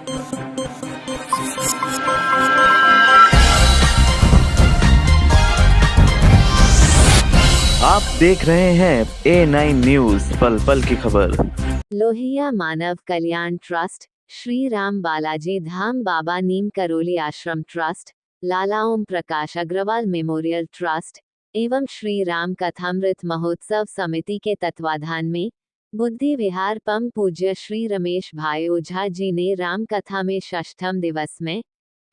आप देख रहे हैं A9 न्यूज, पल पल की खबर। लोहिया मानव कल्याण ट्रस्ट, श्री राम बालाजी धाम बाबा नीम करोली आश्रम ट्रस्ट, लाला ओम प्रकाश अग्रवाल मेमोरियल ट्रस्ट एवं श्री राम कथामृत महोत्सव समिति के तत्वाधान में बुद्धि विहार पम पूज्य श्री रमेश भाई ओझा जी ने राम कथा में षष्ठम दिवस में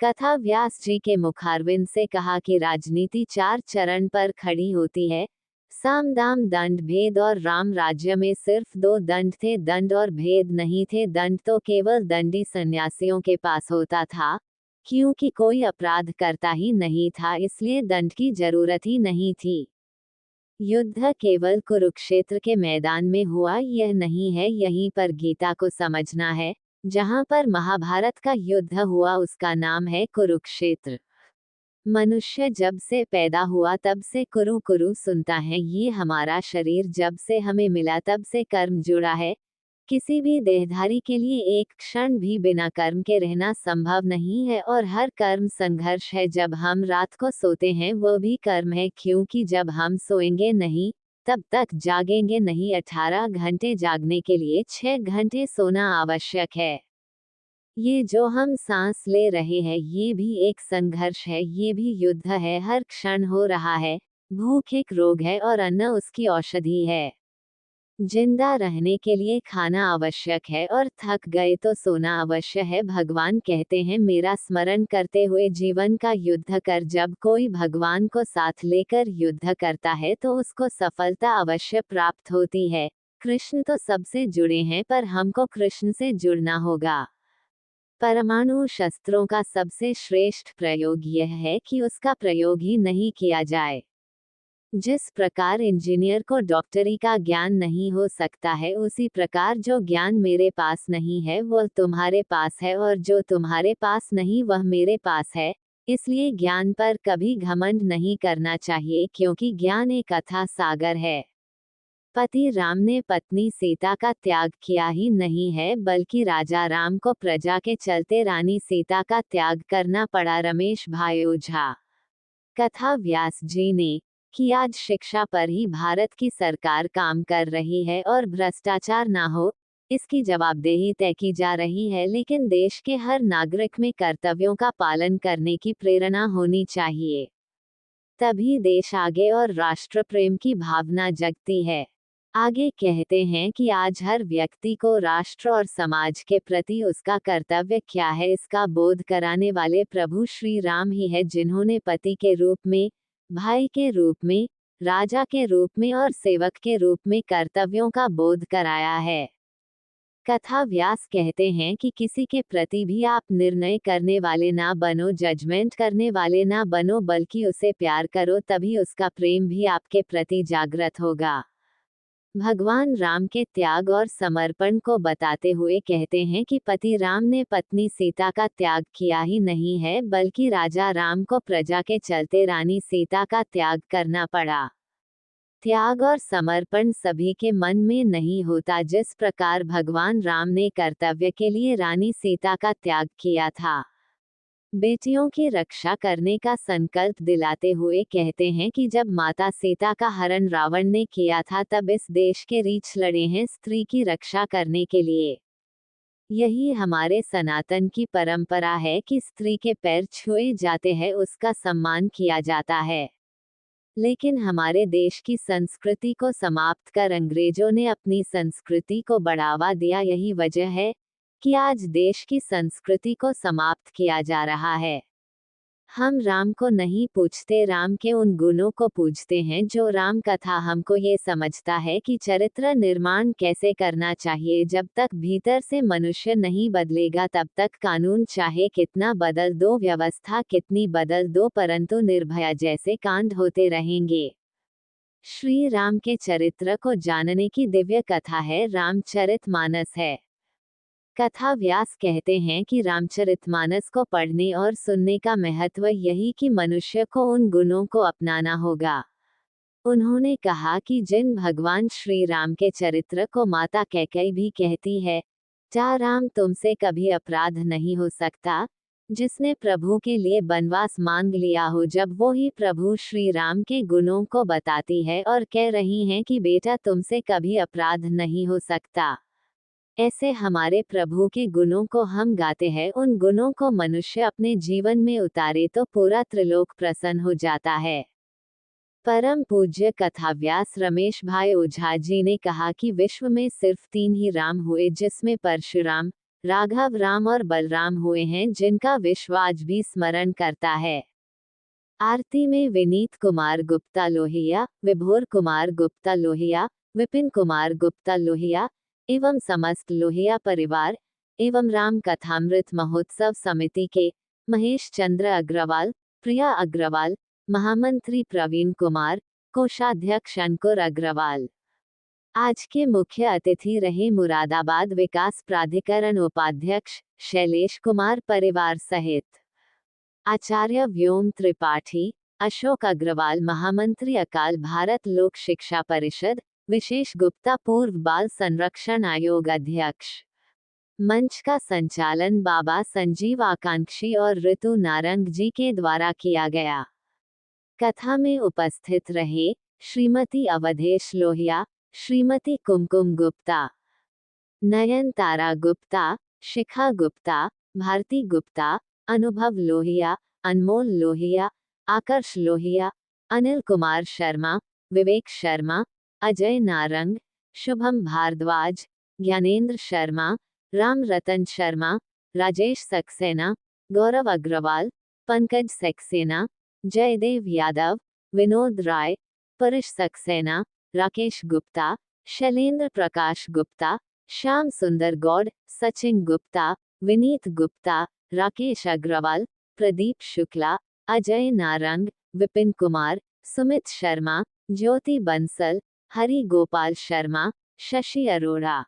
कथा व्यास जी के मुखारविंद से कहा कि राजनीति 4 चरण पर खड़ी होती है, साम दाम दंड भेद, और राम राज्य में सिर्फ 2 दंड थे, दंड और भेद नहीं थे। दंड तो केवल दंडी सन्यासियों के पास होता था, क्योंकि कोई अपराध करता ही नहीं था, इसलिए दंड की जरूरत ही नहीं थी। युद्ध केवल कुरुक्षेत्र के मैदान में हुआ यह नहीं है, यहीं पर गीता को समझना है। जहां पर महाभारत का युद्ध हुआ उसका नाम है कुरुक्षेत्र। मनुष्य जब से पैदा हुआ तब से कुरु कुरु सुनता है। ये हमारा शरीर जब से हमें मिला तब से कर्म जुड़ा है। किसी भी देहधारी के लिए एक क्षण भी बिना कर्म के रहना संभव नहीं है, और हर कर्म संघर्ष है। जब हम रात को सोते हैं वो भी कर्म है, क्योंकि जब हम सोएंगे नहीं तब तक जागेंगे नहीं। 18 घंटे जागने के लिए 6 घंटे सोना आवश्यक है। ये जो हम सांस ले रहे हैं ये भी एक संघर्ष है, ये भी युद्ध है। हर क्षण हो रहा है। भूख एक रोग है और अन्न उसकी औषधि है। जिंदा रहने के लिए खाना आवश्यक है और थक गए तो सोना अवश्य है। भगवान कहते हैं, मेरा स्मरण करते हुए जीवन का युद्ध कर। जब कोई भगवान को साथ लेकर युद्ध करता है तो उसको सफलता अवश्य प्राप्त होती है। कृष्ण तो सबसे जुड़े हैं, पर हमको कृष्ण से जुड़ना होगा। परमाणु शस्त्रों का सबसे श्रेष्ठ प्रयोग यह है कि उसका प्रयोग ही नहीं किया जाए। जिस प्रकार इंजीनियर को डॉक्टरी का ज्ञान नहीं हो सकता है, उसी प्रकार जो ज्ञान मेरे पास नहीं है वह तुम्हारे पास है, और जो तुम्हारे पास नहीं वह मेरे पास है। इसलिए ज्ञान पर कभी घमंड नहीं करना चाहिए, क्योंकि ज्ञान एक अथाह सागर है। पति राम ने पत्नी सीता का त्याग किया ही नहीं है, बल्कि राजा राम को प्रजा के चलते रानी सीता का त्याग करना पड़ा। रमेश भाई ओझा। कथा व्यास जी ने कि आज शिक्षा पर ही भारत की सरकार काम कर रही है और भ्रष्टाचार ना हो, इसकी जवाबदेही तय की जा रही है। लेकिन देश के हर नागरिक में कर्तव्यों का पालन करने की प्रेरणा होनी चाहिए, तभी देश आगे और राष्ट्र प्रेम की भावना जगती है। आगे कहते हैं कि आज हर व्यक्ति को राष्ट्र और समाज के प्रति उसका कर्तव्य क्या है, इसका बोध कराने वाले प्रभु श्री राम ही है, जिन्होंने पति के रूप में, भाई के रूप में, राजा के रूप में और सेवक के रूप में कर्तव्यों का बोध कराया है। कथा व्यास कहते हैं कि किसी के प्रति भी आप निर्णय करने वाले ना बनो, जजमेंट करने वाले ना बनो, बल्कि उसे प्यार करो, तभी उसका प्रेम भी आपके प्रति जागृत होगा। भगवान राम के त्याग और समर्पण को बताते हुए कहते हैं कि पति राम ने पत्नी सीता का त्याग किया ही नहीं है, बल्कि राजा राम को प्रजा के चलते रानी सीता का त्याग करना पड़ा। त्याग और समर्पण सभी के मन में नहीं होता। जिस प्रकार भगवान राम ने कर्तव्य के लिए रानी सीता का त्याग किया था, बेटियों की रक्षा करने का संकल्प दिलाते हुए कहते हैं कि जब माता सीता का हरण रावण ने किया था तब इस देश के रीछ लड़े हैं स्त्री की रक्षा करने के लिए। यही हमारे सनातन की परंपरा है कि स्त्री के पैर छुए जाते हैं, उसका सम्मान किया जाता है। लेकिन हमारे देश की संस्कृति को समाप्त कर अंग्रेजों ने अपनी संस्कृति को बढ़ावा दिया। यही वजह है कि आज देश की संस्कृति को समाप्त किया जा रहा है। हम राम को नहीं पूछते, राम के उन गुणों को पूजते हैं जो राम कथा हमको ये समझता है कि चरित्र निर्माण कैसे करना चाहिए। जब तक भीतर से मनुष्य नहीं बदलेगा तब तक कानून चाहे कितना बदल दो, व्यवस्था कितनी बदल दो, परंतु निर्भया जैसे कांड होते रहेंगे। श्री राम के चरित्र को जानने की दिव्य कथा है, रामचरितमानस है। कथा व्यास कहते हैं कि रामचरितमानस को पढ़ने और सुनने का महत्व यही कि मनुष्य को उन गुणों को अपनाना होगा। उन्होंने कहा कि जिन भगवान श्री राम के चरित्र को माता कैकेयी भी कहती है, क्या राम तुमसे कभी अपराध नहीं हो सकता? जिसने प्रभु के लिए वनवास मांग लिया हो, जब वो ही प्रभु श्री राम के गुणों को बताती है और कह रही हैं कि बेटा तुमसे कभी अपराध नहीं हो सकता। ऐसे हमारे प्रभु के गुणों को हम गाते हैं, उन गुणों को मनुष्य अपने जीवन में उतारे तो पूरा त्रिलोक प्रसन्न हो जाता है। परम पूज्य कथाव्यास रमेश भाई ओझा जी ने कहा कि विश्व में सिर्फ 3 ही राम हुए, जिसमें परशुराम, राघव राम और बलराम हुए हैं, जिनका विश्व आज भी स्मरण करता है। आरती में विनीत कुमार गुप्ता लोहिया, विभोर कुमार गुप्ता लोहिया, विपिन कुमार गुप्ता लोहिया एवं समस्त लोहिया परिवार एवं राम कथामृत महोत्सव समिति के महेश चंद्र अग्रवाल, प्रिया अग्रवाल, महामंत्री प्रवीण कुमार, कोषाध्यक्ष अंकुर अग्रवाल। आज के मुख्य अतिथि रहे मुरादाबाद विकास प्राधिकरण उपाध्यक्ष शैलेश कुमार परिवार सहित आचार्य व्योम त्रिपाठी, अशोक अग्रवाल महामंत्री अकाल भारत लोक शिक्षा परिषद, विशेष गुप्ता पूर्व बाल संरक्षण आयोग अध्यक्ष। मंच का संचालन बाबा संजीव आकांक्षी और ऋतु नारंग जी के द्वारा किया गया। कथा में उपस्थित रहे श्रीमती अवधेश लोहिया, श्रीमती कुमकुम गुप्ता, नयन तारा गुप्ता, शिखा गुप्ता, भारती गुप्ता, अनुभव लोहिया, अनमोल लोहिया, आकर्ष लोहिया, अनिल कुमार शर्मा, विवेक शर्मा, अजय नारंग, शुभम भारद्वाज, ज्ञानेंद्र शर्मा, राम रतन शर्मा, राजेश सक्सेना, गौरव अग्रवाल, पंकज सक्सेना, जयदेव यादव, विनोद राय, परेश सक्सेना, राकेश गुप्ता, शैलेंद्र प्रकाश गुप्ता, श्याम सुंदर गौड़, सचिन गुप्ता, विनीत गुप्ता, राकेश अग्रवाल, प्रदीप शुक्ला, अजय नारंग, विपिन कुमार, सुमित शर्मा, ज्योति बंसल, हरि गोपाल शर्मा, शशि अरोड़ा।